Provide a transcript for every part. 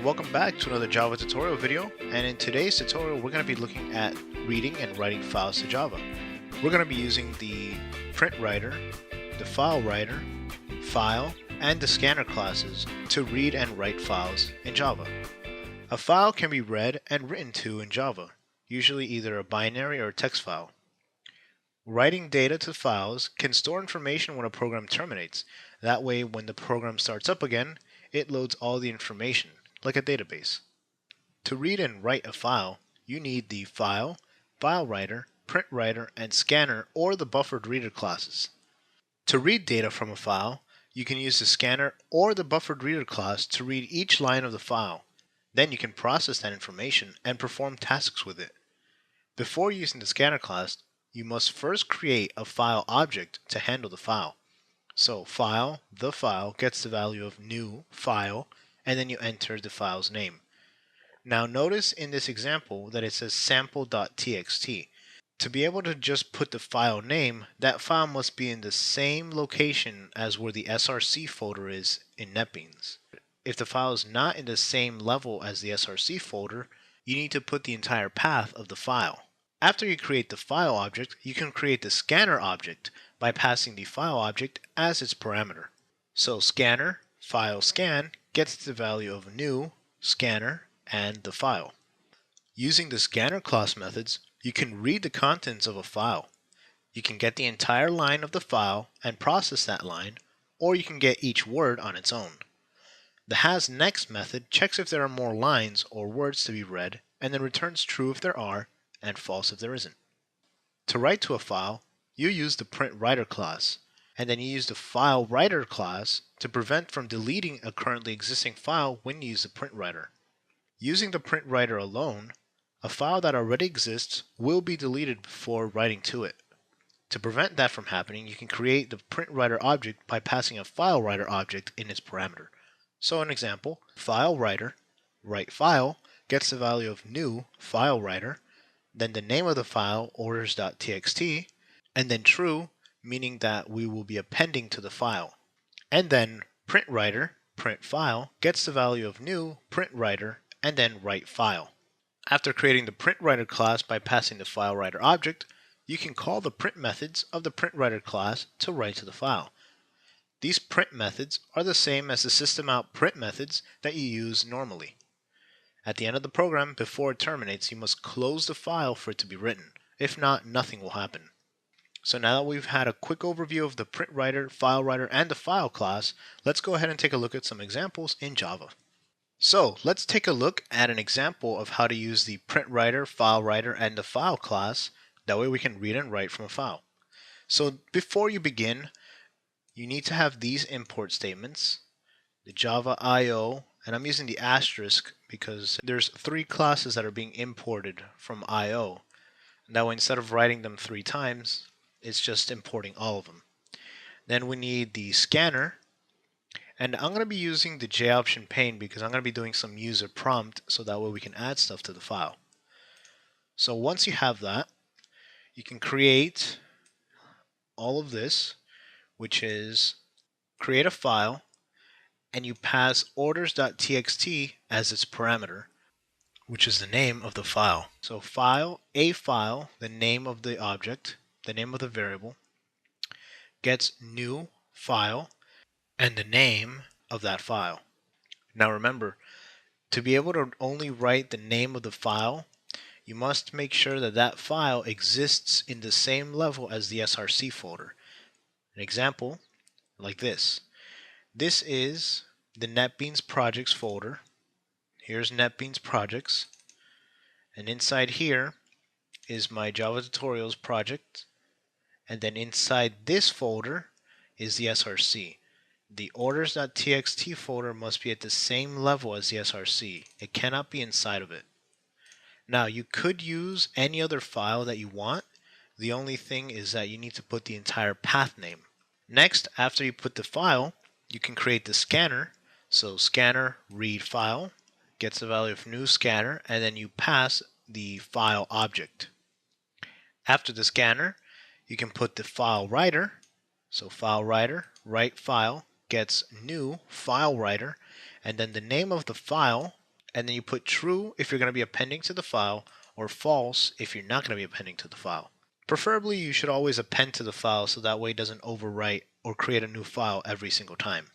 welcome back to another Java tutorial video, and in today's tutorial we're going to be looking at reading and writing files to Java. We're going to be using the print writer, the file writer, file, and the scanner classes to read and write files in Java. A file can be read and written to in Java, usually either a binary or a text file. Writing data to files can store information when a program terminates. That way, when the program starts up again, it loads all the information, like a database. To read and write a file, you need the file, file writer, print writer, and scanner or the buffered reader classes. To read data from a file, you can use the scanner or the buffered reader class to read each line of the file. Then you can process that information and perform tasks with it. Before using the scanner class, you must first create a file object to handle the file. So file, the file, gets the value of new file, and then you enter the file's name. Now notice in this example that it says sample.txt. To be able to just put the file name, that file must be in the same location as where the src folder is in NetBeans. If the file is not in the same level as the src folder, you need to put the entire path of the file. After you create the file object, you can create the scanner object by passing the file object as its parameter. So scanner, file scan, gets the value of new, scanner, and the file. Using the scanner class methods, you can read the contents of a file. You can get the entire line of the file and process that line, or you can get each word on its own. The hasNext method checks if there are more lines or words to be read, and then returns true if there are, and false if there isn't. To write to a file, you use the print writer class, and then you use the file writer class to prevent from deleting a currently existing file when you use the print writer. Using the print writer alone, a file that already exists will be deleted before writing to it. To prevent that from happening, you can create the print writer object by passing a file writer object in its parameter. So an example, file writer, write file, gets the value of new file writer, then the name of the file, orders.txt, and then true, meaning that we will be appending to the file. And then print writer, print file, gets the value of new print writer, and then write file. After creating the print writer class by passing the file writer object, you can call the print methods of the print writer class to write to the file. These print methods are the same as the system out print methods that you use normally. At the end of the program, before it terminates, you must close the file for it to be written. If not, nothing will happen. So now that we've had a quick overview of the print writer, file writer, and the file class, let's go ahead and take a look at some examples in Java. So let's take a look at an example of how to use the print writer, file writer, and the file class. That way we can read and write from a file. So before you begin, you need to have these import statements, the Java IO, and I'm using the asterisk because there's 3 classes that are being imported from IO. Now instead of writing them 3 times, it's just importing all of them. Then we need the scanner, and I'm going to be using the JOption pane because I'm going to be doing some user prompt so that way we can add stuff to the file. So once you have that, you can create all of this, which is create a file, and you pass orders.txt as its parameter, which is the name of the file. So file, the name of the object, the name of the variable, gets new file, and the name of that file. Now remember, to be able to only write the name of the file, you must make sure that that file exists in the same level as the src folder. An example, like this. This is the NetBeans projects folder. Here's NetBeans projects. And inside here is my Java tutorials project. And then inside this folder is the src. The orders.txt folder must be at the same level as the src. It cannot be inside of it. Now you could use any other file that you want. The only thing is that you need to put the entire path name. Next, after you put the file, you can create the scanner. So scanner read file gets the value of new scanner, and then you pass the file object. After the scanner, you can put the file writer. So file writer, write file, gets new file writer, and then the name of the file and then you put true if you're going to be appending to the file, or false if you're not going to be appending to the file. Preferably, you should always append to the file so that way it doesn't overwrite or create a new file every single time.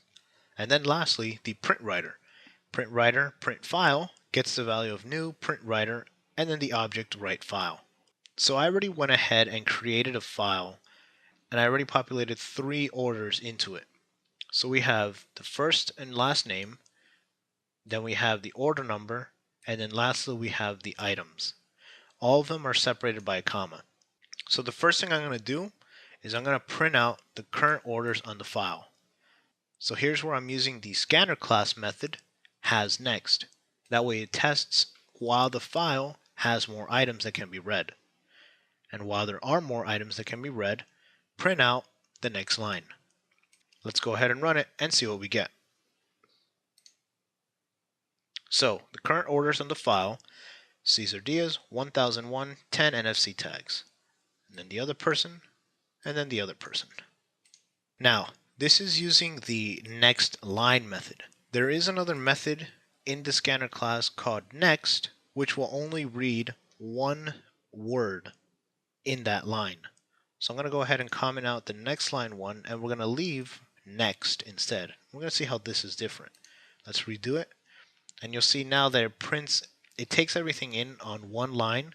And then lastly, the print writer. Print writer, print file, gets the value of new, print writer, and then the object write file. So I already went ahead and created a file, and I already populated 3 orders into it. So we have the first and last name, then we have the order number, and then lastly we have the items. All of them are separated by a comma. So the first thing I'm going to do is I'm going to print out the current orders on the file. So here's where I'm using the scanner class method, hasNext. That way it tests while the file has more items that can be read. And while there are more items that can be read, print out the next line. Let's go ahead and run it and see what we get. So the current orders on the file, Cesar Diaz, 1001, 10 NFC tags. And then the other person, and then the other person. Now, this is using the next line method. There is another method in the scanner class called next, which will only read one word in that line. So I'm going to go ahead and comment out the next line one, and we're going to leave next instead. We're going to see how this is different. Let's redo it, and you'll see now that it takes everything in on one line,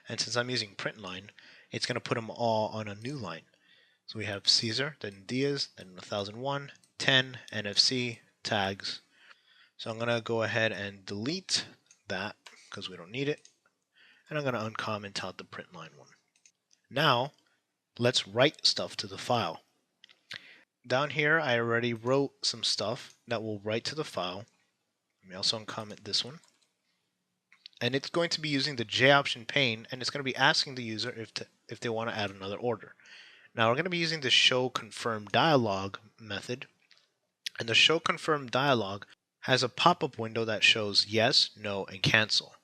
and since I'm using print line, it's going to put them all on a new line. So we have Cesar, then Diaz, then 1001, 10, NFC, tags. So I'm going to go ahead and delete that because we don't need it. And I'm going to uncomment out the print line one. Now, let's write stuff to the file. Down here, I already wrote some stuff that will write to the file. Let me also uncomment this one. And it's going to be using the J option pane, and it's going to be asking the user if they want to add another order. Now we're going to be using the show confirm dialog method, and the show confirm dialog has a pop-up window that shows yes, no, and cancel.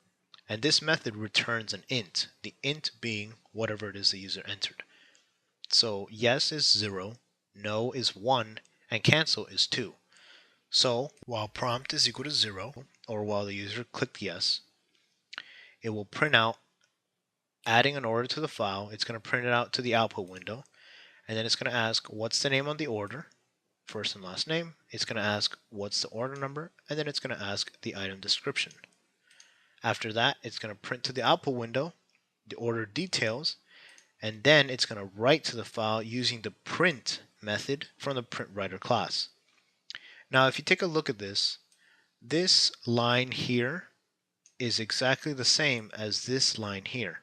And this method returns an int, the int being whatever it is the user entered. So yes is 0, no is 1, and cancel is 2. So while prompt is equal to 0, or while the user clicked yes, it will print out adding an order to the file. It's going to print it out to the output window, and then it's going to ask what's the name on the order, first and last name. It's going to ask what's the order number, and then it's going to ask the item description. After that, it's going to print to the output window the order details, and then it's going to write to the file using the print method from the print writer class. Now if you take a look at this line here is exactly the same as this line here.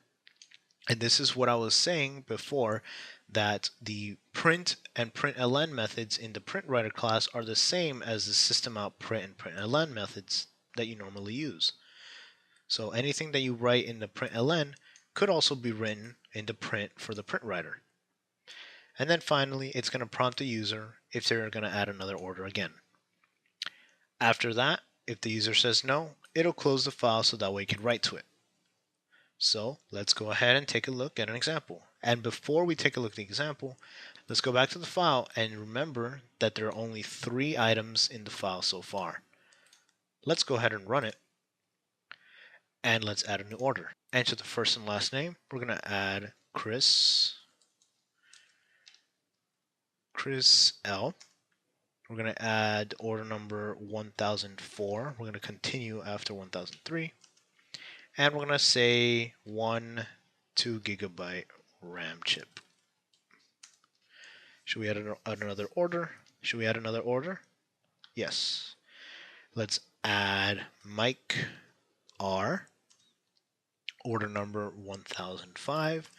And this is what I was saying before, that the print and println methods in the print writer class are the same as the system out print and println methods that you normally use. So anything that you write in the println could also be written in the print for the print writer. And then finally, it's going to prompt the user if they're going to add another order again. After that, if the user says no, it'll close the file so that way you can write to it. So let's go ahead and take a look at an example. And before we take a look at the example, let's go back to the file and remember that there are only 3 items in the file so far. Let's go ahead and run it. And let's add a new order. Enter the first and last name. We're going to add Chris L. We're going to add order number 1004. We're going to continue after 1003. And we're going to say 1 2 GB RAM chip. Should we add another order? Should we add another order? Yes. Let's add Mike R. Order number 1005.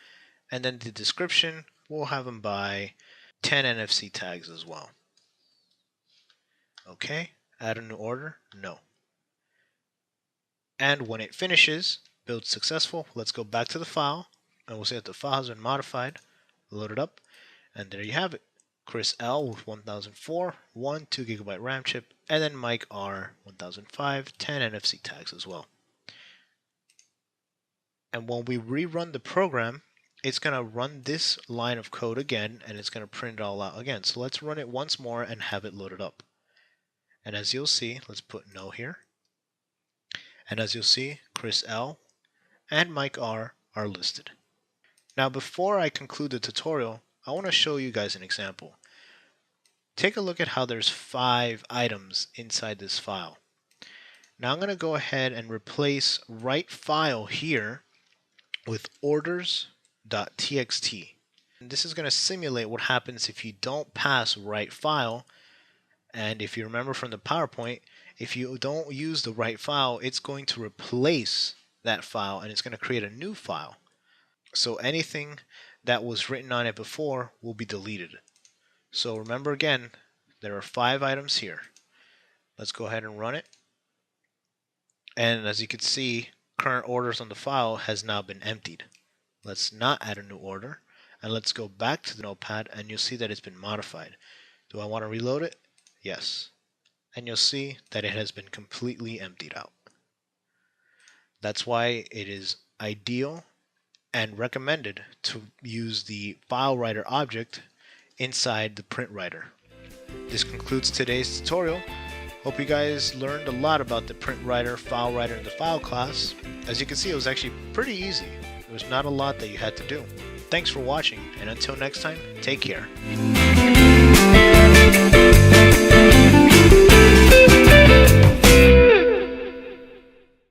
And then the description, we'll have him buy 10 NFC tags as well. Okay, add a new order? No. And when it finishes, build successful, let's go back to the file, and we'll say that the file has been modified, load it up, and there you have it. Chris L with 1004, 1 2 GB RAM chip, and then Mike R 1005, 10 NFC tags as well. And when we rerun the program, it's going to run this line of code again, and it's going to print it all out again. So let's run it once more and have it loaded up. And as you'll see, let's put no here. And as you'll see, Chris L and Mike R are listed. Now before I conclude the tutorial, I want to show you guys an example. Take a look at how there's 5 items inside this file. Now I'm going to go ahead and replace write file here with orders.txt. This is going to simulate what happens if you don't pass write file. And if you remember from the PowerPoint, if you don't use the write file, it's going to replace that file and it's going to create a new file. So anything that was written on it before will be deleted. So remember again, there are 5 items here. Let's go ahead and run it. And as you can see, current orders on the file has now been emptied. Let's not add a new order. And let's go back to the notepad and you'll see that it's been modified. Do I want to reload it? Yes. And you'll see that it has been completely emptied out. That's why it is ideal and recommended to use the file writer object inside the print writer. This concludes today's tutorial. Hope you guys learned a lot about the print writer, file writer, and the file class. As you can see, it was actually pretty easy. There was not a lot that you had to do. Thanks for watching, and until next time, take care.